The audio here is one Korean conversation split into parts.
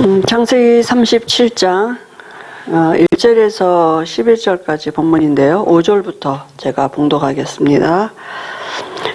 창세기 37장 1절에서 11절까지 본문인데요. 5절부터 제가 봉독하겠습니다.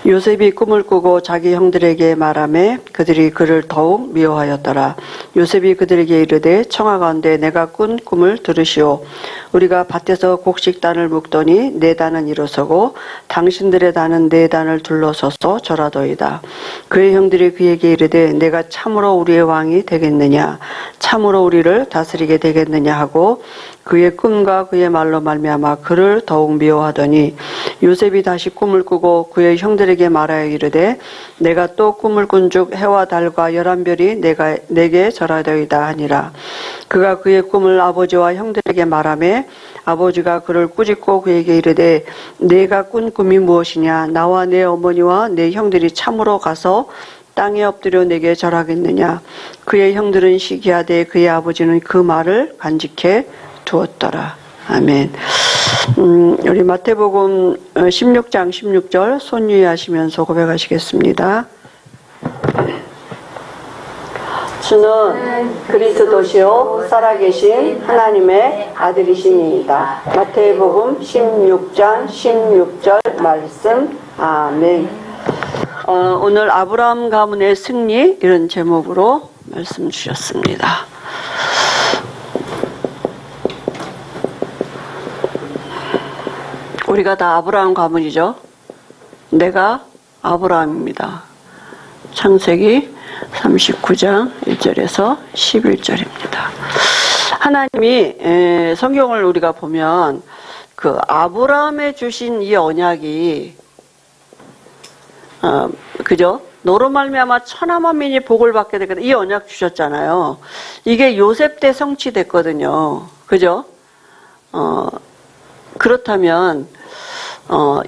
요셉이 꿈을 꾸고 자기 형들에게 말하매 그들이 그를 더욱 미워하였더라. 요셉이 그들에게 이르되 청하 가운데 내가 꾼 꿈을 들으시오. 우리가 밭에서 곡식단을 묶더니 네 단은 일어서고 당신들의 단은 네 단을 둘러서서 절하더이다. 그의 형들이 그에게 이르되 내가 참으로 우리의 왕이 되겠느냐, 참으로 우리를 다스리게 되겠느냐 하고 그의 꿈과 그의 말로 말미암아 그를 더욱 미워하더니 요셉이 다시 꿈을 꾸고 그의 형들에게 말하여 이르되 내가 또 꿈을 꾼즉 해와 달과 11별이 내게 절하더이다 하니라. 그가 그의 꿈을 아버지와 형들에게 말하매 아버지가 그를 꾸짖고 그에게 이르되 내가 꾼 꿈이 무엇이냐, 나와 내 어머니와 내 형들이 참으로 가서 땅에 엎드려 내게 절하겠느냐. 그의 형들은 시기하되 그의 아버지는 그 말을 간직해 두었더라. 아멘. 우리 마태복음 16장 16절 손유의하시면서 고백하시겠습니다. 주는 그리스도시요 살아계신 하나님의 아들이시니이다. 마태복음 16장 16절 말씀. 아멘. 오늘 아브라함 가문의 승리, 이런 제목으로 말씀 주셨습니다. 우리가 다 아브라함 가문이죠. 내가 아브라함입니다. 창세기 39장 1절에서 11절입니다. 하나님이 성경을 우리가 보면 그 아브라함에 주신 이 언약이 그죠? 너로 말미암아 천하 만민이 복을 받게 되거든. 이 언약 주셨잖아요. 이게 요셉 때 성취됐거든요. 그죠? 그렇다면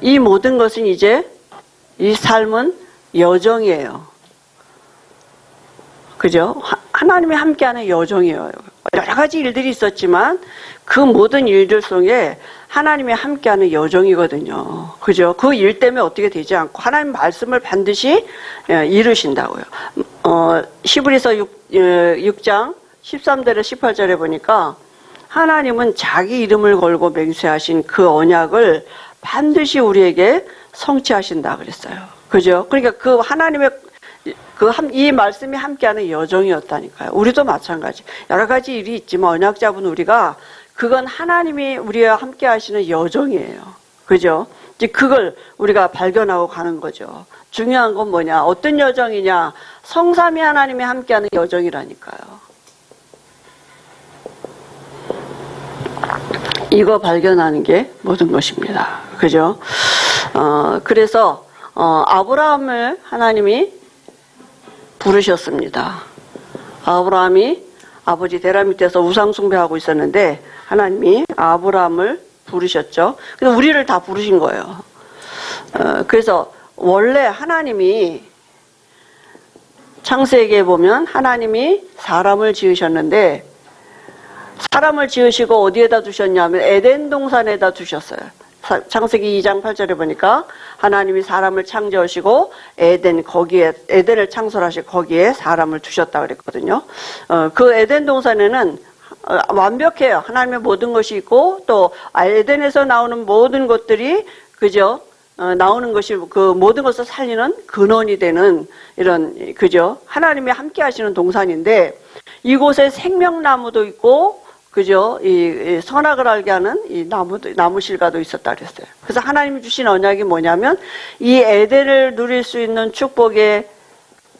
이 모든 것은 이제 이 삶은 여정이에요. 그죠? 하나님이 함께하는 여정이에요. 여러 가지 일들이 있었지만 그 모든 일들 속에 하나님이 함께하는 여정이거든요. 그죠? 그 일 때문에 어떻게 되지 않고 하나님 말씀을 반드시 이루신다고요. 히브리서 6장 13절에 18절에 보니까 하나님은 자기 이름을 걸고 맹세하신 그 언약을 반드시 우리에게 성취하신다 그랬어요. 그죠? 그러니까 그 하나님의 이 말씀이 함께하는 여정이었다니까요. 우리도 마찬가지. 여러 가지 일이 있지만 언약 잡은 우리가 그건 하나님이 우리와 함께 하시는 여정이에요. 그죠? 이제 그걸 우리가 발견하고 가는 거죠. 중요한 건 뭐냐? 어떤 여정이냐? 성삼위 하나님이 함께하는 여정이라니까요. 이거 발견하는 게 모든 것입니다. 그죠? 그래서 아브라함을 하나님이 부르셨습니다. 아브라함이 아버지 데라 밑에서 우상 숭배하고 있었는데 하나님이 아브라함을 부르셨죠. 그래서 우리를 다 부르신 거예요. 그래서 원래 하나님이 창세기에 보면 하나님이 사람을 지으셨는데 사람을 지으시고 어디에다 두셨냐면 에덴 동산에다 두셨어요. 창세기 2장 8절에 보니까 하나님이 사람을 창조하시고 에덴을 창설하시고 거기에 사람을 두셨다 그랬거든요. 그 에덴 동산에는 완벽해요. 하나님의 모든 것이 있고 또 에덴에서 나오는 모든 것들이 그죠? 나오는 것이 그 모든 것을 살리는 근원이 되는 이런 그죠? 하나님이 함께 하시는 동산인데 이곳에 생명나무도 있고 그죠? 이 선악을 알게 하는 이 나무실과도 있었다 그랬어요. 그래서 하나님이 주신 언약이 뭐냐면 이 에덴을 누릴 수 있는 축복에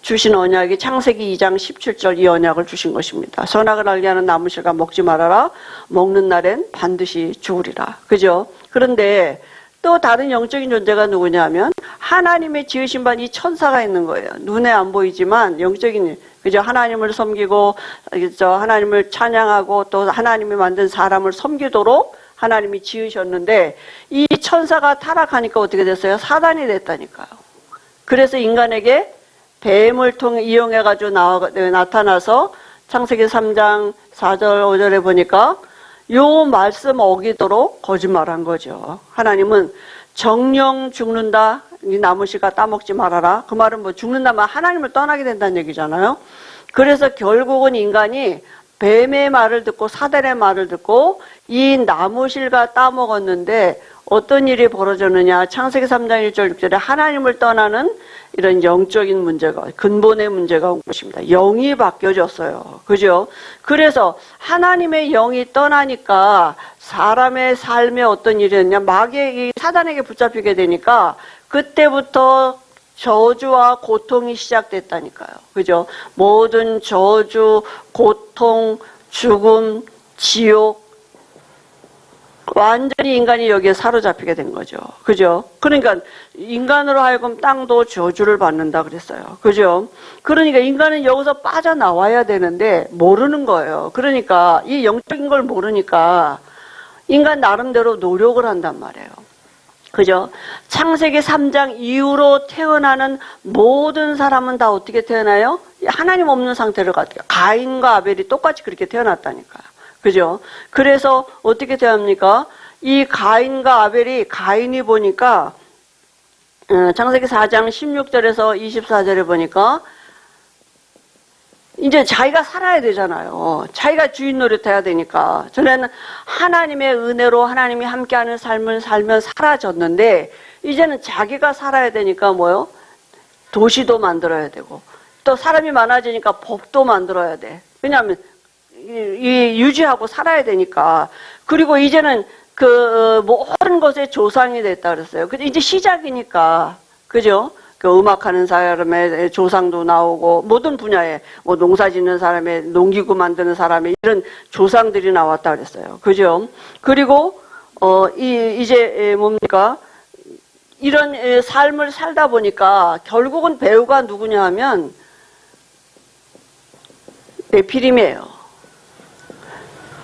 주신 언약이 창세기 2장 17절 이 언약을 주신 것입니다. 선악을 알게 하는 나무실과 먹지 말아라. 먹는 날엔 반드시 죽으리라. 그죠? 그런데 또 다른 영적인 존재가 누구냐면 하나님의 지으신 바 이 천사가 있는 거예요. 눈에 안 보이지만 영적인 그죠? 하나님을 섬기고 그죠? 하나님을 찬양하고 또 하나님이 만든 사람을 섬기도록 하나님이 지으셨는데 이 천사가 타락하니까 어떻게 됐어요? 사단이 됐다니까요. 그래서 인간에게 뱀을 이용해 가지고 나타나서 창세기 3장 4절 5절에 보니까 요 말씀 어기도록 거짓말한 거죠. 하나님은 정령 죽는다. 이 나무씨가 따먹지 말아라. 그 말은 뭐 죽는다면 하나님을 떠나게 된다는 얘기잖아요. 그래서 결국은 인간이 뱀의 말을 듣고 사단의 말을 듣고 이 나무실과 따먹었는데 어떤 일이 벌어졌느냐. 창세기 3장 1절 6절에 하나님을 떠나는 이런 영적인 문제가, 근본의 문제가 온 것입니다. 영이 바뀌어졌어요. 그죠? 그래서 하나님의 영이 떠나니까 사람의 삶에 어떤 일이었냐. 마귀의 사단에게 붙잡히게 되니까 그때부터 저주와 고통이 시작됐다니까요. 그죠? 모든 저주, 고통, 죽음, 지옥, 완전히 인간이 여기에 사로잡히게 된 거죠. 그죠? 그러니까 인간으로 하여금 땅도 저주를 받는다 그랬어요. 그죠? 그러니까 인간은 여기서 빠져나와야 되는데 모르는 거예요. 그러니까 이 영적인 걸 모르니까 인간 나름대로 노력을 한단 말이에요. 그죠? 창세기 3장 이후로 태어나는 모든 사람은 다 어떻게 태어나요? 하나님 없는 상태를 갖게. 가인과 아벨이 똑같이 그렇게 태어났다니까요. 그죠? 그래서 어떻게 태어납니까? 이 가인과 아벨이, 가인이 보니까 창세기 4장 16절에서 24절에 보니까 이제 자기가 살아야 되잖아요. 자기가 주인 노릇해야 되니까. 전에는 하나님의 은혜로 하나님이 함께하는 삶을 살면 사라졌는데 이제는 자기가 살아야 되니까 뭐요? 도시도 만들어야 되고 또 사람이 많아지니까 법도 만들어야 돼. 왜냐하면 유지하고 살아야 되니까. 그리고 이제는 모든 것의 조상이 됐다 그랬어요. 근데 이제 시작이니까. 그죠? 음악하는 사람의 조상도 나오고, 모든 분야에, 농사 짓는 사람의, 농기구 만드는 사람의 이런 조상들이 나왔다 그랬어요. 그죠? 그리고, 이제 뭡니까? 이런 삶을 살다 보니까 결국은 배우가 누구냐 하면, 네피림이에요.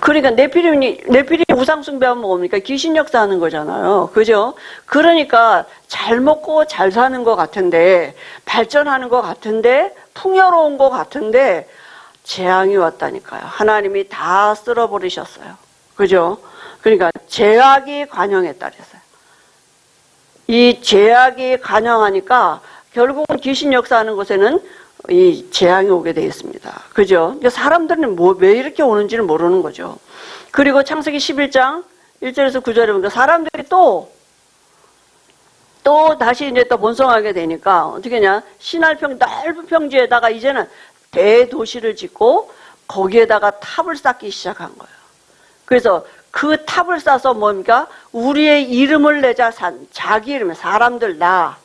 그러니까 네피림이 우상숭배하면 뭡니까? 귀신 역사하는 거잖아요. 그죠? 그러니까 잘 먹고 잘 사는 것 같은데, 발전하는 것 같은데, 풍요로운 것 같은데 재앙이 왔다니까요. 하나님이 다 쓸어버리셨어요. 그죠? 그러니까 죄악이 관영했다 그랬어요. 이 죄악이 관영하니까 결국은 귀신 역사하는 곳에는 이 재앙이 오게 되어 있습니다. 그죠? 사람들은 왜 이렇게 오는지를 모르는 거죠. 그리고 창세기 11장 1절에서 9절에 보니까 사람들이 또 다시 이제 또 번성하게 되니까 어떻게 하냐? 넓은 평지에다가 이제는 대도시를 짓고 거기에다가 탑을 쌓기 시작한 거예요. 그래서 그 탑을 쌓아서 뭡니까? 우리의 이름을 내자 자기 이름에 사람들 나.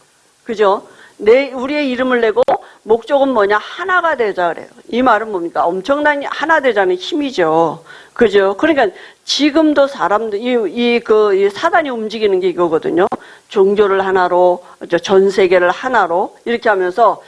그죠? 우리의 이름을 내고 목적은 뭐냐? 하나가 되자 그래요. 이 말은 뭡니까? 엄청난 하나 되자는 힘이죠. 그죠? 그러니까 지금도 사람들, 이 사단이 움직이는 게 이거거든요. 종교를 하나로, 전 세계를 하나로 이렇게 하면서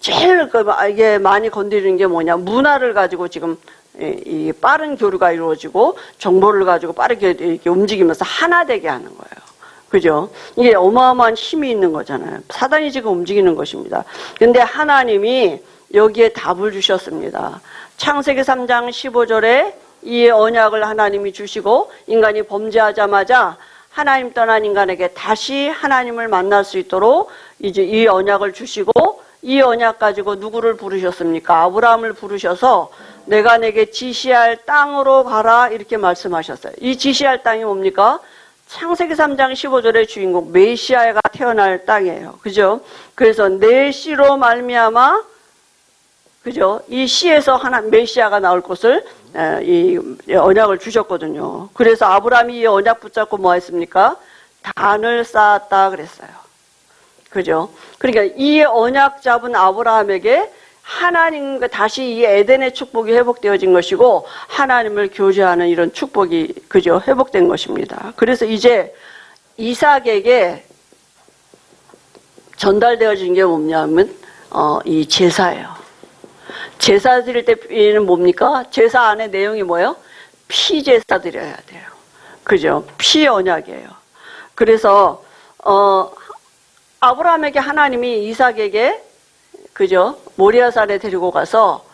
제일 이게 많이 건드리는 게 뭐냐? 문화를 가지고 지금 이 빠른 교류가 이루어지고 정보를 가지고 빠르게 이렇게 움직이면서 하나 되게 하는 거예요. 그죠? 이게 어마어마한 힘이 있는 거잖아요. 사단이 지금 움직이는 것입니다. 근데 하나님이 여기에 답을 주셨습니다. 창세기 3장 15절에 이 언약을 하나님이 주시고 인간이 범죄하자마자 하나님 떠난 인간에게 다시 하나님을 만날 수 있도록 이제 이 언약을 주시고 이 언약 가지고 누구를 부르셨습니까? 아브라함을 부르셔서 내가 내게 지시할 땅으로 가라 이렇게 말씀하셨어요. 이 지시할 땅이 뭡니까? 창세기 3장 15절의 주인공 메시아가 태어날 땅이에요. 그죠? 그래서 내 씨로 말미암아 그죠? 이 씨에서 메시아가 나올 것을 이 언약을 주셨거든요. 그래서 아브라함이 이 언약 붙잡고 뭐 했습니까? 단을 쌓았다 그랬어요. 그죠? 그러니까 이 언약 잡은 아브라함에게 하나님과 다시 이 에덴의 축복이 회복되어진 것이고 하나님을 교제하는 이런 축복이 그죠? 회복된 것입니다. 그래서 이제 이삭에게 전달되어진 게 뭐냐면 이 제사예요. 제사 드릴 때는 뭡니까? 제사 안에 내용이 뭐예요? 피 제사 드려야 돼요. 그죠? 피 언약이에요. 그래서 아브라함에게 하나님이 이삭에게 그죠? 모리아산에 데리고 가서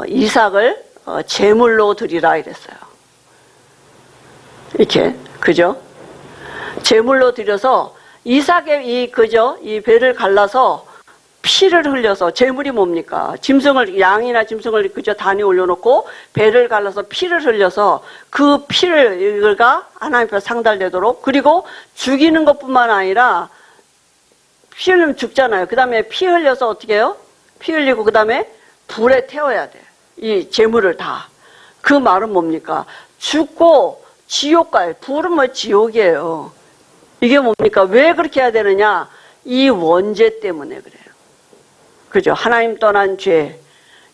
이삭을 제물로 드리라 이랬어요. 이렇게 그죠? 제물로 드려서 이삭의 이 배를 갈라서 피를 흘려서, 제물이 뭡니까? 양이나 짐승을 그저 단에 올려놓고 배를 갈라서 피를 흘려서 그 피가 하나님 앞에 상달되도록, 그리고 죽이는 것뿐만 아니라 피 흘리면 죽잖아요. 그 다음에 피 흘려서 어떻게 해요? 피 흘리고 그 다음에 불에 태워야 돼. 이 제물을 다. 그 말은 뭡니까? 죽고 지옥 가요. 불은 뭐 지옥이에요. 이게 뭡니까? 왜 그렇게 해야 되느냐? 이 원죄 때문에 그래요. 그죠? 하나님 떠난 죄.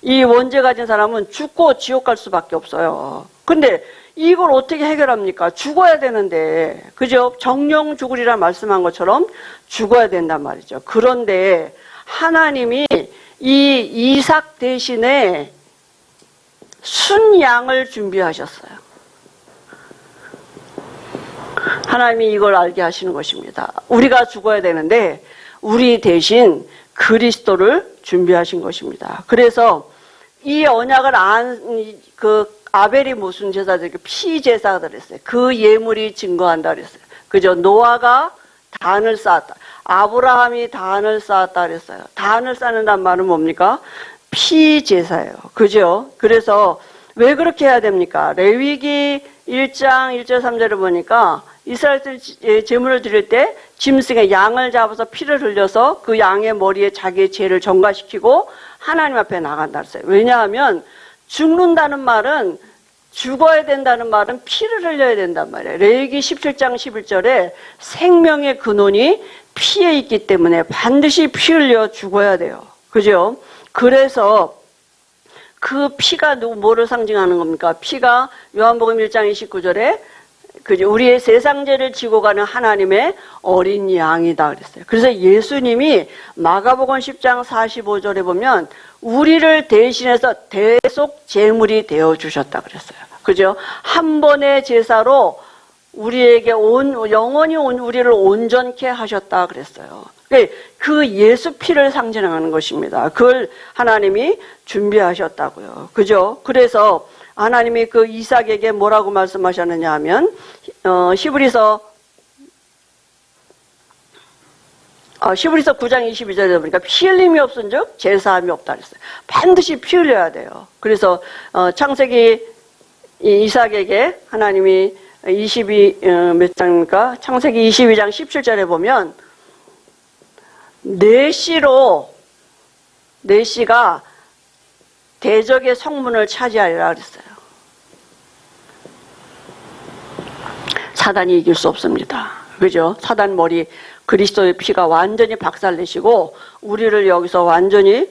이 원죄 가진 사람은 죽고 지옥 갈 수밖에 없어요. 근데 이걸 어떻게 해결합니까? 죽어야 되는데, 그죠? 정령 죽으리라 말씀한 것처럼 죽어야 된단 말이죠. 그런데 하나님이 이 이삭 대신에 순양을 준비하셨어요. 하나님이 이걸 알게 하시는 것입니다. 우리가 죽어야 되는데 우리 대신 그리스도를 준비하신 것입니다. 그래서 이 언약을 아벨이 무슨 제사죠? 피제사가 그랬어요. 그 예물이 증거한다 그랬어요. 그죠? 노아가 단을 쌓았다. 아브라함이 단을 쌓았다 그랬어요. 단을 쌓는단 말은 뭡니까? 피제사예요. 그죠? 그래서 왜 그렇게 해야 됩니까? 레위기 1장 1절 3절을 보니까 이스라엘들 제물을 드릴 때 짐승의 양을 잡아서 피를 흘려서 그 양의 머리에 자기의 죄를 전가시키고 하나님 앞에 나간다 그랬어요. 왜냐하면 죽는다는 말은, 죽어야 된다는 말은 피를 흘려야 된단 말이에요. 레위기 17장 11절에 생명의 근원이 피에 있기 때문에 반드시 피 흘려 죽어야 돼요. 그죠? 그래서 그 피가 뭐를 상징하는 겁니까? 피가 요한복음 1장 29절에 우리의 세상죄를 지고 가는 하나님의 어린 양이다 그랬어요. 그래서 예수님이 마가복음 10장 45절에 보면 우리를 대신해서 대속 제물이 되어 주셨다 그랬어요. 그죠? 한 번의 제사로 우리에게 영원히 우리를 온전케 하셨다 그랬어요. 그 예수 피를 상징하는 것입니다. 그걸 하나님이 준비하셨다고요. 그죠? 그래서 하나님이 그 이삭에게 뭐라고 말씀하셨느냐 하면 히브리서 9장 22절에 보니까 피 흘림이 없은즉 제사함이 없다 그랬어요. 반드시 피 흘려야 돼요. 그래서 창세기 이삭에게 하나님이 몇 장입니까? 창세기 22장 17절에 보면 네 씨가 대적의 성문을 차지하리라 그랬어요. 사단이 이길 수 없습니다. 그죠? 사단 머리 그리스도의 피가 완전히 박살내시고 우리를 여기서 완전히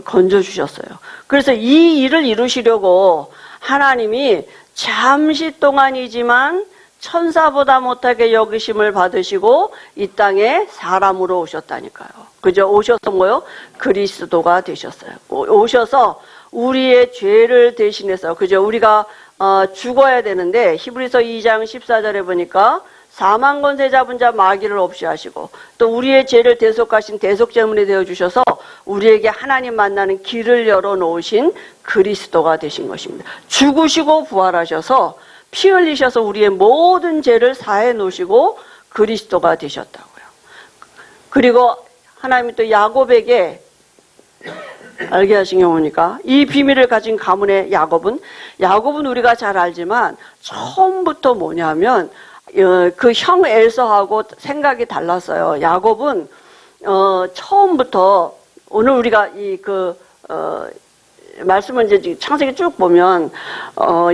건져주셨어요. 그래서 이 일을 이루시려고 하나님이 잠시 동안이지만 천사보다 못하게 여기심을 받으시고 이 땅에 사람으로 오셨다니까요. 그죠? 오셔서 뭐요? 그리스도가 되셨어요. 오셔서 우리의 죄를 대신해서, 그죠? 우리가 죽어야 되는데 히브리서 2장 14절에 보니까 사망 권세 잡은 자 마귀를 없이 하시고 또 우리의 죄를 대속하신 대속제물이 되어주셔서 우리에게 하나님 만나는 길을 열어놓으신 그리스도가 되신 것입니다. 죽으시고 부활하셔서 피 흘리셔서 우리의 모든 죄를 사해 놓으시고 그리스도가 되셨다고요. 그리고 하나님이 또 야곱에게 알게 하신 경우니까 이 비밀을 가진 가문의 야곱은 우리가 잘 알지만 처음부터 뭐냐면 그 형 에서하고 생각이 달랐어요. 야곱은 처음부터 오늘 우리가 말씀을 이제 창세기 쭉 보면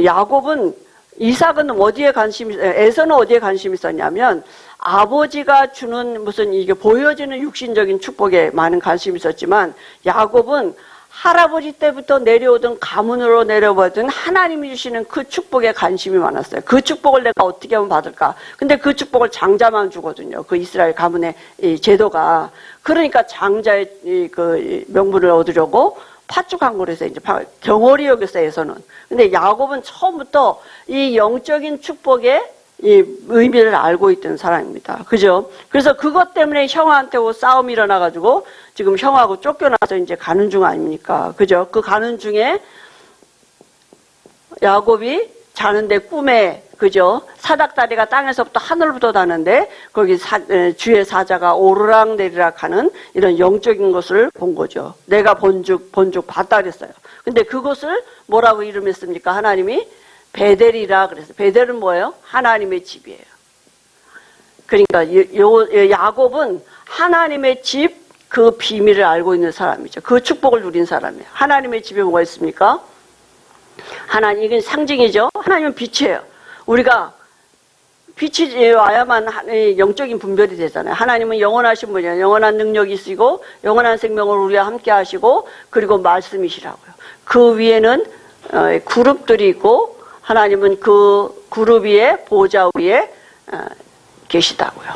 야곱은 이삭은 어디에 에서는 어디에 관심이 있었냐면 아버지가 주는 무슨 이게 보여지는 육신적인 축복에 많은 관심이 있었지만 야곱은 할아버지 때부터 내려오던 가문으로 내려오던 하나님이 주시는 그 축복에 관심이 많았어요. 그 축복을 내가 어떻게 하면 받을까? 근데 그 축복을 장자만 주거든요. 그 이스라엘 가문의 이 제도가. 그러니까 장자의 그 명분을 얻으려고 파죽한 거라서 이제 경홀이 여겼어요, 에서는. 근데 야곱은 처음부터 이 영적인 축복의 이 의미를 알고 있던 사람입니다. 그죠? 그래서 그것 때문에 형한테 싸움이 일어나가지고 지금 형하고 쫓겨나서 이제 가는 중 아닙니까? 그죠? 그 가는 중에 야곱이 자는데 꿈에, 그죠? 사닥다리가 땅에서부터 하늘부터 다는데 거기 주의 사자가 오르락 내리락 하는 이런 영적인 것을 본 거죠. 내가 본죽 봤다 그랬어요. 근데 그것을 뭐라고 이름했습니까? 하나님이 베델이라 그랬어요. 베델은 뭐예요? 하나님의 집이에요. 그러니까 야곱은 하나님의 집 그 비밀을 알고 있는 사람이죠. 그 축복을 누린 사람이에요. 하나님의 집에 뭐가 있습니까? 하나님, 이건 상징이죠. 하나님은 빛이에요. 우리가 빛이 와야만 영적인 분별이 되잖아요. 하나님은 영원하신 분이에요. 영원한 능력이 있으시고 영원한 생명을 우리와 함께 하시고 그리고 말씀이시라고요. 그 위에는 그룹들이 있고 하나님은 그 그룹 위에 보좌 위에 계시다고요.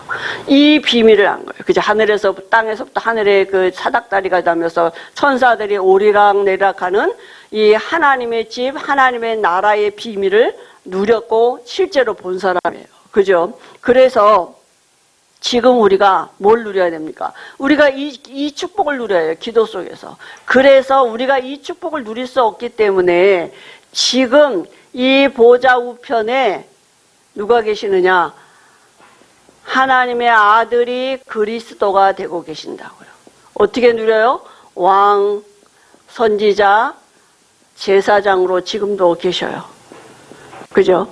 이 비밀을 안 거예요. 그죠? 하늘에서 땅에서부터 하늘에 그 사닥다리가 나면서 천사들이 오리락 내리락하는 이 하나님의 집, 하나님의 나라의 비밀을 누렸고 실제로 본 사람이에요. 그죠? 그래서 지금 우리가 뭘 누려야 됩니까? 우리가 이 축복을 누려야 해요. 기도 속에서. 그래서 우리가 이 축복을 누릴 수 없기 때문에 지금 이 보좌 우편에 누가 계시느냐? 하나님의 아들이 그리스도가 되고 계신다고요. 어떻게 누려요? 왕, 선지자, 제사장으로 지금도 계셔요. 그죠?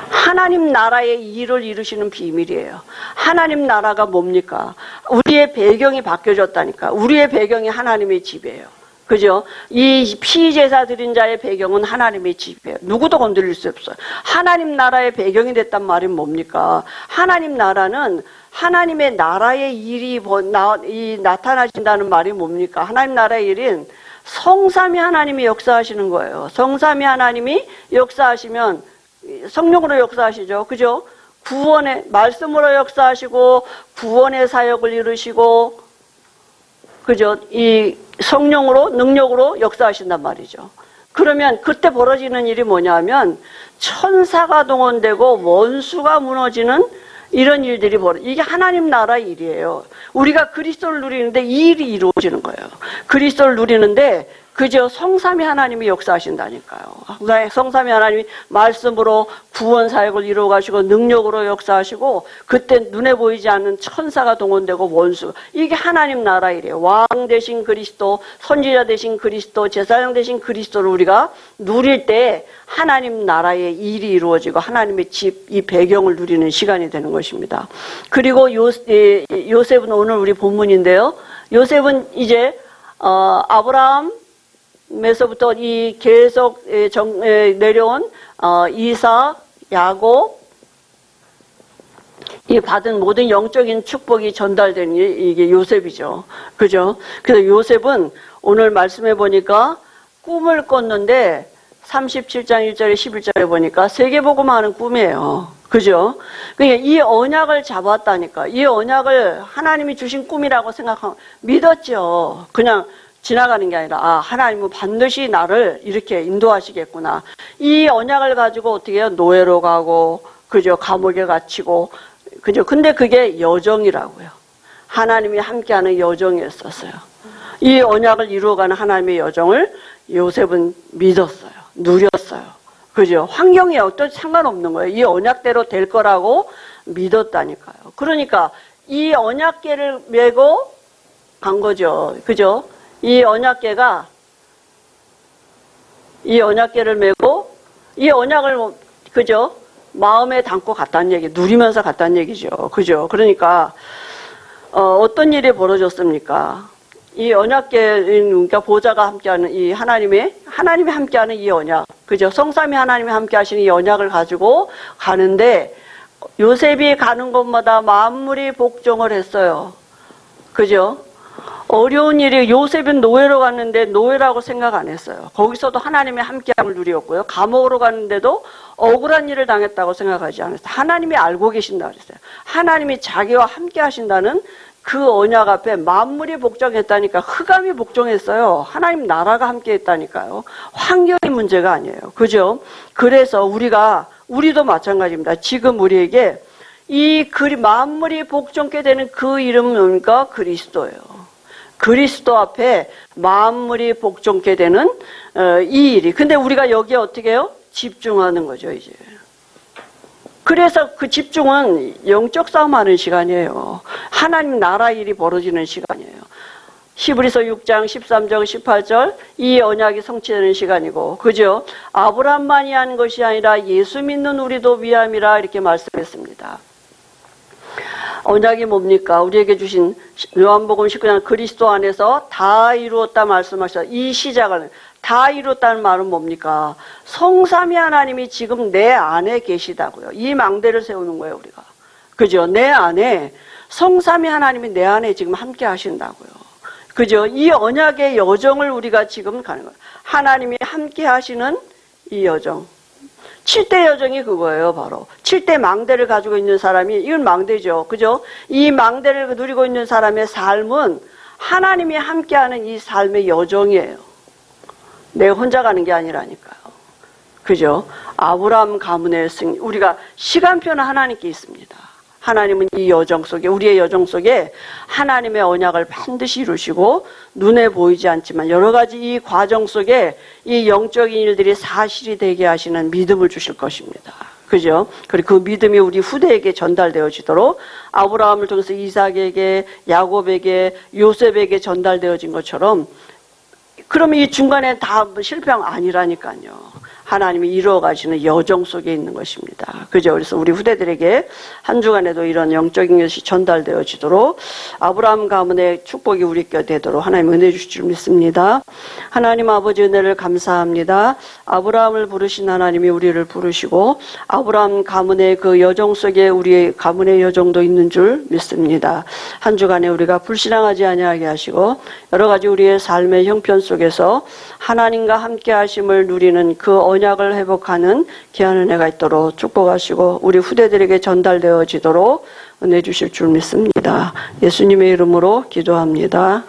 하나님 나라의 일을 이루시는 비밀이에요. 하나님 나라가 뭡니까? 우리의 배경이 바뀌어졌다니까. 우리의 배경이 하나님의 집이에요. 그죠? 이 피제사 드린 자의 배경은 하나님의 집이에요. 누구도 건드릴 수 없어요. 하나님 나라의 배경이 됐단 말이 뭡니까? 하나님 나라는 하나님의 나라의 일이 나타나신다는 말이 뭡니까? 하나님 나라의 일은 성삼위 하나님이 역사하시는 거예요. 성삼위 하나님이 역사하시면 성령으로 역사하시죠. 그죠? 구원의 말씀으로 역사하시고 구원의 사역을 이루시고 그죠? 이 성령으로 능력으로 역사하신단 말이죠. 그러면 그때 벌어지는 일이 뭐냐면 천사가 동원되고 원수가 무너지는 이런 일들이 이게 하나님 나라 일이에요. 우리가 그리스도를 누리는데 이 일이 이루어지는 거예요. 그리스도를 누리는데 그저 성삼위 하나님이 역사하신다니까요. 성삼위 하나님이 말씀으로 구원 사역을 이루어 가시고 능력으로 역사하시고 그때 눈에 보이지 않는 천사가 동원되고 원수. 이게 하나님 나라 일이에요. 왕 대신 그리스도, 선지자 대신 그리스도, 제사장 대신 그리스도를 우리가 누릴 때 하나님 나라의 일이 이루어지고 하나님의 집, 이 배경을 누리는 시간이 되는 것입니다. 그리고 요셉은 오늘 우리 본문인데요. 요셉은 이제 아브라함 에서부터 이 계속 내려온 이삭, 야곱 이 받은 모든 영적인 축복이 전달된 이게 요셉이죠. 그죠? 그래서 요셉은 오늘 말씀해 보니까 꿈을 꿨는데 37장 1절에 11절에 보니까 세계복음하는 꿈이에요. 그죠? 그러니까 이 언약을 잡았다니까. 이 언약을 하나님이 주신 꿈이라고 생각하면 믿었죠. 그냥 지나가는 게 아니라 하나님은 반드시 나를 이렇게 인도하시겠구나. 이 언약을 가지고 어떻게 해요? 노예로 가고 그죠? 감옥에 갇히고 그죠? 근데 그게 여정이라고요. 하나님이 함께하는 여정이었었어요. 이 언약을 이루어가는 하나님의 여정을 요셉은 믿었어요. 누렸어요. 그죠? 환경이 어떤 상관없는 거예요. 이 언약대로 될 거라고 믿었다니까요. 그러니까 이 언약궤를 메고 간 거죠. 그죠? 이 언약궤를 메고 이 언약을 그죠? 마음에 담고 갔다는 얘기, 누리면서 갔다는 얘기죠. 그죠? 그러니까 어떤 일이 벌어졌습니까? 이 언약궤는 그러니까 보좌가 함께하는 이 하나님이 함께하는 이 언약, 그죠? 성삼위 하나님이 함께하시는 이 언약을 가지고 가는데 요셉이 가는 곳마다 만물이 복종을 했어요. 그죠? 어려운 일이 요셉은 노예로 갔는데 노예라고 생각 안 했어요. 거기서도 하나님의 함께함을 누렸고요. 감옥으로 갔는데도 억울한 일을 당했다고 생각하지 않았어요. 하나님이 알고 계신다고 그랬어요. 하나님이 자기와 함께 하신다는 그 언약 앞에 만물이 복종했다니까. 흑암이 복종했어요. 하나님 나라가 함께 했다니까요. 환경이 문제가 아니에요. 그죠? 그래서 우리도 마찬가지입니다. 지금 우리에게 이 만물이 복종케 되는 그 이름은 뭡니까? 그리스도예요. 그리스도 앞에 만물이 복종케 되는 이 일이. 근데 우리가 여기에 어떻게 해요? 집중하는 거죠, 이제. 그래서 그 집중은 영적 싸움하는 시간이에요. 하나님 나라 일이 벌어지는 시간이에요. 히브리서 6장 13절 18절 이 언약이 성취되는 시간이고, 그죠? 아브라함만이 한 것이 아니라 예수 믿는 우리도 위함이라 이렇게 말씀했습니다. 언약이 뭡니까? 우리에게 주신 요한복음 19장 그리스도 안에서 다 이루었다 말씀하셨다. 이 시작을 다 이뤘다는 말은 뭡니까? 성삼위 하나님이 지금 내 안에 계시다고요. 이 망대를 세우는 거예요, 우리가. 그죠? 내 안에 성삼위 하나님이 내 안에 지금 함께 하신다고요. 그죠? 이 언약의 여정을 우리가 지금 가는 거예요. 하나님이 함께 하시는 이 여정. 7대 여정이 그거예요, 바로. 7대 망대를 가지고 있는 사람이, 이건 망대죠. 그죠? 이 망대를 누리고 있는 사람의 삶은 하나님이 함께하는 이 삶의 여정이에요. 내가 혼자 가는 게 아니라니까요. 그죠? 아브라함 가문의 승리. 우리가 시간표는 하나님께 있습니다. 하나님은 이 여정 속에, 우리의 여정 속에 하나님의 언약을 반드시 이루시고 눈에 보이지 않지만 여러 가지 이 과정 속에 이 영적인 일들이 사실이 되게 하시는 믿음을 주실 것입니다. 그죠? 그리고 그 믿음이 우리 후대에게 전달되어지도록 아브라함을 통해서 이삭에게, 야곱에게, 요셉에게 전달되어진 것처럼, 그러면 이 중간에 다 실패한 아니라니까요. 하나님이 이루어 가시는 여정 속에 있는 것입니다. 그죠? 그래서 우리 후대들에게 한 주간에도 이런 영적인 것이 전달되어지도록 아브라함 가문의 축복이 우리 곁에 되도록 하나님 은혜 주실 줄 믿습니다. 하나님 아버지 은혜를 감사합니다. 아브라함을 부르신 하나님이 우리를 부르시고 아브라함 가문의 그 여정 속에 우리의 가문의 여정도 있는 줄 믿습니다. 한 주간에 우리가 불신앙하지 아니하게 하시고 여러 가지 우리의 삶의 형편 속에서 하나님과 함께 하심을 누리는 그 언약을 회복하는 귀한 은혜가 있도록 축복하시고 우리 후대들에게 전달되어지도록 은혜 주실 줄 믿습니다. 예수님의 이름으로 기도합니다.